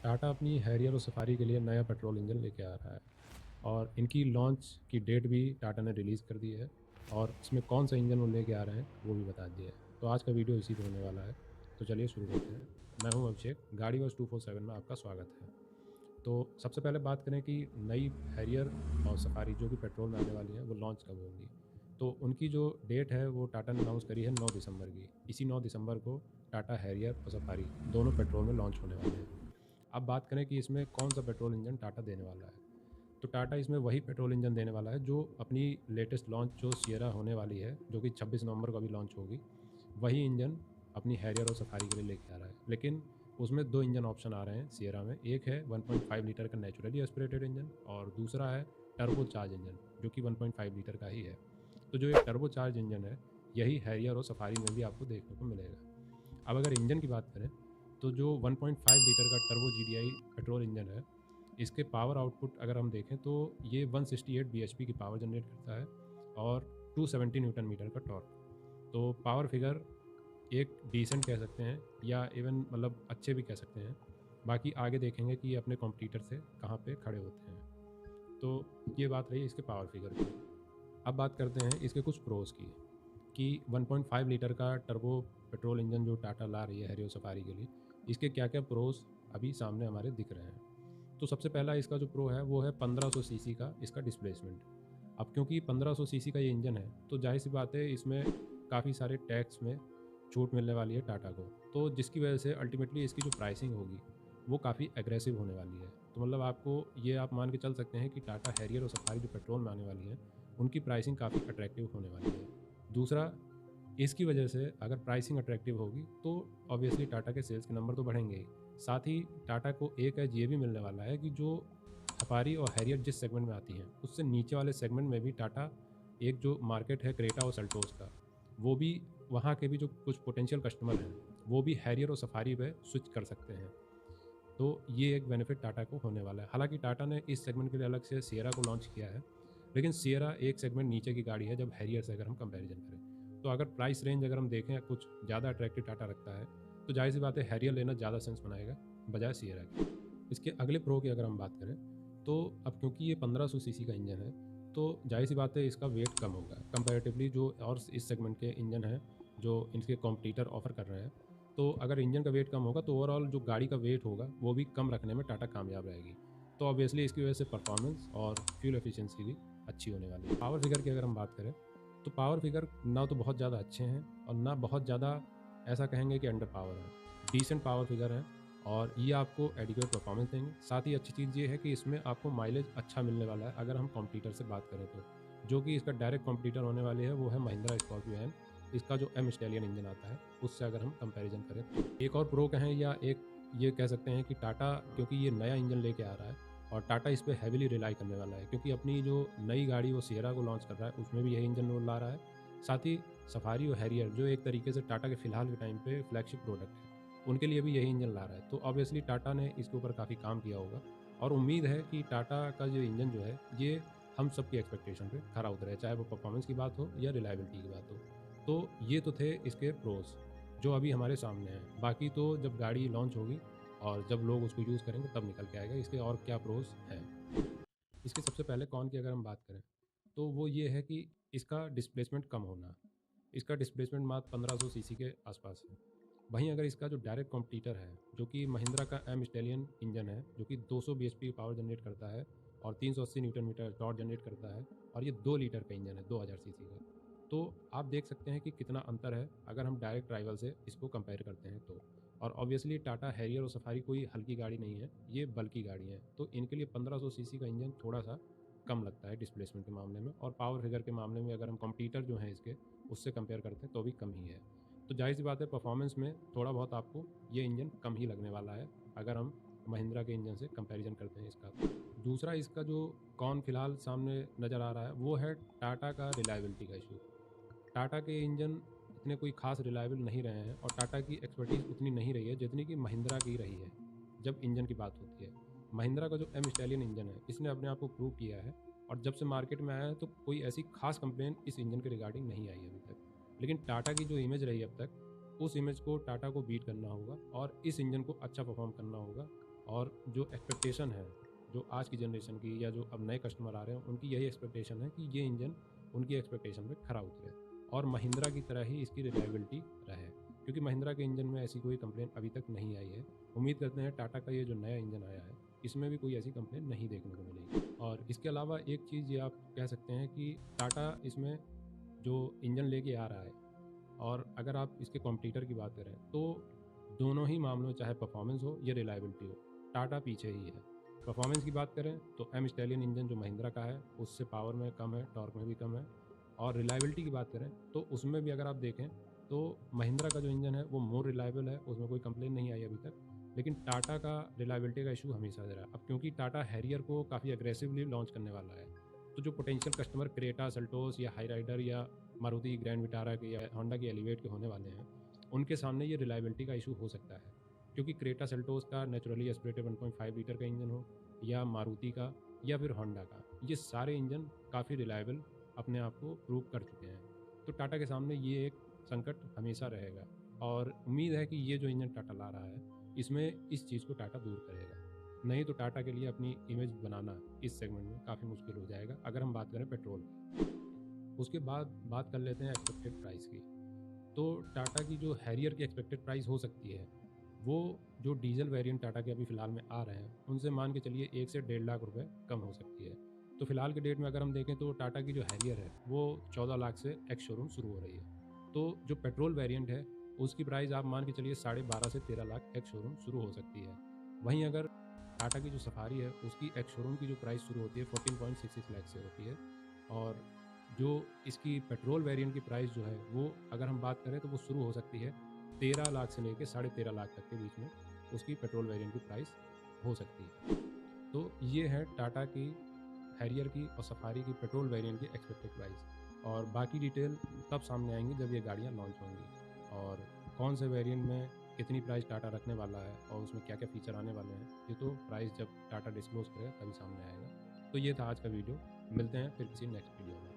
टाटा अपनी हैरियर और सफारी के लिए नया पेट्रोल इंजन लेके आ रहा है और इनकी लॉन्च की डेट भी टाटा ने रिलीज़ कर दी है और इसमें कौन सा इंजन वो लेके आ रहे हैं वो भी बता दिया है। तो आज का वीडियो इसी पे होने वाला है। तो चलिए शुरू करते हैं। मैं हूं अभिषेक, गाड़ी बस 247 में आपका स्वागत है। तो सबसे पहले बात करें कि नई हैरियर और सफारी जो कि पेट्रोल में आने वाली है वो लॉन्च कब होंगी। तो उनकी जो डेट है वो टाटा ने अनाउंस करी है 9 दिसंबर की। इसी 9 दिसंबर को टाटा हैरियर और सफारी दोनों पेट्रोल में लॉन्च होने वाले हैं। अब बात करें कि इसमें कौन सा पेट्रोल इंजन टाटा देने वाला है, तो टाटा इसमें वही पेट्रोल इंजन देने वाला है जो अपनी लेटेस्ट लॉन्च जो सियरा होने वाली है, जो कि 26 नवंबर को अभी लॉन्च होगी। वही इंजन अपनी हैरियर और सफारी के लिए लेके आ रहा है। लेकिन उसमें दो इंजन ऑप्शन आ रहे हैं सियरा में। एक है 1.5 लीटर का नेचुरली एस्पिरेटेड इंजन और दूसरा है टर्बो चार्ज इंजन जो कि 1.5 लीटर का ही है। तो जो एक टर्बो चार्ज इंजन है यही हैरियर और सफारी में भी आपको देखने को मिलेगा। अब अगर इंजन की बात करें तो जो 1.5 लीटर का टर्बो जीडीआई पेट्रोल इंजन है, इसके पावर आउटपुट अगर हम देखें तो ये 168 bhp की पावर जनरेट करता है और 270 न्यूटन मीटर का टॉर्क। तो पावर फिगर एक डिसेंट कह सकते हैं या इवन मतलब अच्छे भी कह सकते हैं। बाकी आगे देखेंगे कि ये अपने कॉम्पिटिटर से कहाँ पे खड़े होते हैं। तो ये बात रही इसके पावर फिगर की। अब बात करते हैं इसके कुछ प्रोज की कि 1.5 लीटर का टर्बो पेट्रोल इंजन जो टाटा ला रही है हैरियर सफारी के लिए, इसके क्या क्या प्रोज अभी सामने हमारे दिख रहे हैं। तो सबसे पहला इसका जो प्रो है वो है 1500 सीसी का इसका डिस्प्लेसमेंट। अब क्योंकि 1500 सीसी का ये इंजन है तो जाहिर सी बात है इसमें काफ़ी सारे टैक्स में छूट मिलने वाली है टाटा को। तो जिसकी वजह से अल्टीमेटली इसकी जो प्राइसिंग होगी वो काफ़ी एग्रेसिव होने वाली है। तो मतलब आपको ये आप मान के चल सकते हैं कि टाटा हैरियर और सफारी जो पेट्रोल में आने वाली है उनकी प्राइसिंग काफ़ी अट्रैक्टिव होने वाली है। दूसरा, इसकी वजह से अगर प्राइसिंग अट्रैक्टिव होगी तो ऑब्वियसली टाटा के सेल्स के नंबर तो बढ़ेंगे ही। साथ ही टाटा को एक एज ये भी मिलने वाला है कि जो सफारी और हैरियर जिस सेगमेंट में आती हैं उससे नीचे वाले सेगमेंट में भी टाटा एक जो मार्केट है क्रेटा और सेल्टोस का, वो भी वहाँ के भी जो कुछ पोटेंशियल कस्टमर हैं वो भी हैरियर और सफारी पे स्विच कर सकते हैं। तो ये एक बेनिफिट टाटा को होने वाला है। हालांकि टाटा ने इस सेगमेंट के लिए अलग से सियरा को लॉन्च किया है, लेकिन सियरा एक सेगमेंट नीचे की गाड़ी है जब हैरियर से अगर हम कंपैरिजन करें। तो अगर प्राइस रेंज अगर हम देखें कुछ ज़्यादा अट्रैक्टिव टाटा रखता है तो जाहिर सी बात है हैरियर लेना ज़्यादा सेंस बनाएगा बजाय सियरा के। इसके अगले प्रो की अगर हम बात करें तो अब क्योंकि ये 1500 सीसी का इंजन है तो जाहिर सी बात है इसका वेट कम होगा कंपैरेटिवली जो और इस सेगमेंट के इंजन हैं जो इनके कॉम्पिटिटर ऑफर कर रहे हैं। तो अगर इंजन का वेट कम होगा तो ओवरऑल जो गाड़ी का वेट होगा वो भी कम रखने में टाटा कामयाब रहेगी। तो ऑब्वियसली इसकी वजह से परफॉर्मेंस और फ्यूल एफिशिएंसी भी अच्छी होने वाली है। पावर फिगर की अगर हम बात करें तो पावर फिगर ना तो बहुत ज़्यादा अच्छे हैं और ना बहुत ज़्यादा ऐसा कहेंगे कि अंडर पावर है। डिसेंट पावर फिगर है और ये आपको एडिक्वेट परफॉर्मेंस देंगे। साथ ही अच्छी चीज़ ये है कि इसमें आपको माइलेज अच्छा मिलने वाला है अगर हम कॉम्पिटिटर से बात करें तो। जो कि इसका डायरेक्ट कॉम्पिटिटर होने वाली है वो है महिंद्रा स्कॉर्पियो एन। इसका जो एम स्टैलियन इंजन आता है उससे अगर हम कंपैरिजन करें तो एक और प्रो कहें या एक ये कह सकते हैं कि टाटा क्योंकि ये नया इंजन लेके आ रहा है और टाटा इस पर हैविली रिलाई करने वाला है क्योंकि अपनी जो नई गाड़ी वो सियरा को लॉन्च कर रहा है उसमें भी यही इंजन वो ला रहा है। साथ ही सफारी और हैरियर जो एक तरीके से टाटा के फिलहाल के टाइम पे फ्लैगशिप प्रोडक्ट है उनके लिए भी यही इंजन ला रहा है। तो ऑब्वियसली टाटा ने इसके ऊपर काफ़ी काम किया होगा और उम्मीद है कि टाटा का जो इंजन जो है ये हम सबकी एक्सपेक्टेशन पे खरा उतरे, चाहे वो परफॉर्मेंस की बात हो या रिलायबिलिटी की बात हो। तो ये तो थे इसके प्रोज जो अभी हमारे सामने हैं। बाकी तो जब गाड़ी लॉन्च होगी और जब लोग उसको यूज़ करेंगे तब निकल के आएगा इसके और क्या प्रोज हैं। इसके सबसे पहले कौन की अगर हम बात करें तो वो ये है कि इसका डिस्प्लेसमेंट कम होना। इसका डिस्प्लेसमेंट मात्र 1500 सीसी के आसपास है। वहीं अगर इसका जो डायरेक्ट कॉम्पिटिटर है जो कि महिंद्रा का एम स्टैलियन इंजन है जो कि 200 bhp पावर जनरेट करता है और 380 न्यूटन मीटर टॉर्क जनरेट करता है और ये 2 लीटर का इंजन है 2000 सीसी का। तो आप देख सकते हैं कि कितना अंतर है अगर हम डायरेक्ट राइवल से इसको कंपेयर करते हैं तो। और ऑब्वियसली टाटा हैरियर और सफारी कोई हल्की गाड़ी नहीं है, ये बल्कि गाड़ी है। तो इनके लिए 1500 सीसी का इंजन थोड़ा सा कम लगता है डिस्प्लेसमेंट के मामले में और पावर फिगर के मामले में अगर हम कंपटीटर जो हैं इसके उससे कंपेयर करते हैं तो भी कम ही है। तो जाहिर सी बात है परफॉर्मेंस में थोड़ा बहुत आपको ये इंजन कम ही लगने वाला है अगर हम महिंद्रा के इंजन से कंपैरिजन करते हैं इसका। दूसरा इसका जो कौन फिलहाल सामने नज़र आ रहा है वो है टाटा का रिलायबिलिटी का इशू। टाटा के इंजन इतने कोई खास रिलायबल नहीं रहे हैं और टाटा की एक्सपर्टीज़ उतनी नहीं रही है जितनी कि महिंद्रा की रही है जब इंजन की बात होती है। महिंद्रा का जो एम स्टैलियन इंजन है इसने अपने आप को प्रूव किया है और जब से मार्केट में आया है तो कोई ऐसी खास कंप्लेन इस इंजन के रिगार्डिंग नहीं आई अभी तक। लेकिन टाटा की जो इमेज रही अब तक उस इमेज को टाटा को बीट करना होगा और इस इंजन को अच्छा परफॉर्म करना होगा और जो एक्सपेक्टेशन है, जो आज की जनरेशन की या जो अब नए कस्टमर आ रहे हैं, उनकी यही एक्सपेक्टेशन है कि ये इंजन उनकी एक्सपेक्टेशन पे खरा उतरे और महिंद्रा की तरह ही इसकी रिलायबिलिटी रहे, क्योंकि महिंद्रा के इंजन में ऐसी कोई कंप्लेन अभी तक नहीं आई है। उम्मीद करते हैं टाटा का ये जो नया इंजन आया है, इसमें भी कोई ऐसी कंप्लेन नहीं देखने को मिलेगी। और इसके अलावा एक चीज़ ये आप कह सकते हैं कि टाटा इसमें जो इंजन लेके आ रहा है, और अगर आप इसके कॉम्पिटिटर की बात करें तो दोनों ही मामलों में, चाहे परफॉर्मेंस हो या रिलायबिलिटी हो, टाटा पीछे ही है। परफॉर्मेंस की बात करें तो एम स्टैलियन इंजन जो महिंद्रा का है उससे पावर में कम है, टॉर्क में भी कम है। और रिलायबिलिटी की बात करें तो उसमें भी अगर आप देखें तो महिंद्रा का जो इंजन है वो मोर रिलायबल है, उसमें कोई कंप्लेन नहीं आई अभी तक। लेकिन टाटा का रिलायबिलिटी का इशू हमेशा से रहा। अब क्योंकि टाटा हैरियर को काफ़ी अग्रेसिवली लॉन्च करने वाला है, तो जो पोटेंशियल कस्टमर क्रेटा, सेल्टोस या हाई राइडर या मारुति ग्रैंड विटारा के या होंडा के एलिवेट के होने वाले हैं, उनके सामने ये रिलायबिलिटी का इशू हो सकता है। क्योंकि क्रेटा सेल्टोस का नेचुरली एस्पिरेटेड 1.5 लीटर का इंजन हो, या मारुति का, या फिर होंडा का, ये सारे इंजन काफ़ी रिलायबल अपने आप को प्रूव कर चुके हैं। तो टाटा के सामने ये एक संकट हमेशा रहेगा, और उम्मीद है कि ये जो इंजन टाटा ला रहा है, इसमें इस चीज़ को टाटा दूर करेगा। नहीं तो टाटा के लिए अपनी इमेज बनाना इस सेगमेंट में काफ़ी मुश्किल हो जाएगा, अगर हम बात करें पेट्रोल की। उसके बाद बात कर लेते हैं एक्सपेक्टेड प्राइस की। तो टाटा की जो हैरियर की एक्सपेक्टेड प्राइस हो सकती है, वो जो डीजल वेरिएंट टाटा के अभी फ़िलहाल में आ रहे हैं, उनसे मान के चलिए 1 से 1.5 लाख रुपए कम हो सकती है। तो फ़िलहाल के डेट में अगर हम देखें तो टाटा की जो हैरियर है, वो 14 लाख से एक्स शोरूम शुरू हो रही है। तो जो पेट्रोल वेरिएंट है, उसकी प्राइस आप मान के चलिए 12.5 से 13 लाख एक्स शोरूम शुरू हो सकती है। वहीं अगर टाटा की जो सफारी है, उसकी एक्स शोरूम की जो प्राइस शुरू होती है 14.66 लाख से होती है। और जो इसकी पेट्रोल वेरिएंट की प्राइस जो है, वो अगर हम बात करें तो वो शुरू हो सकती है 13 लाख से लेके 13.5 लाख तक के बीच में उसकी पेट्रोल वेरिएंट की प्राइस हो सकती है। तो ये है टाटा की हैरियर की और सफारी की पेट्रोल वेरिएंट की एक्सपेक्टेड प्राइस। और बाकी डिटेल तब सामने आएंगी जब ये गाड़ियाँ लॉन्च होंगी, और कौन से वेरिएंट में कितनी प्राइस टाटा रखने वाला है और उसमें क्या क्या फीचर आने वाले हैं, ये तो प्राइस जब टाटा डिस्क्लोज करे तभी सामने आएगा। तो ये था आज का वीडियो, मिलते हैं फिर किसी नेक्स्ट वीडियो में।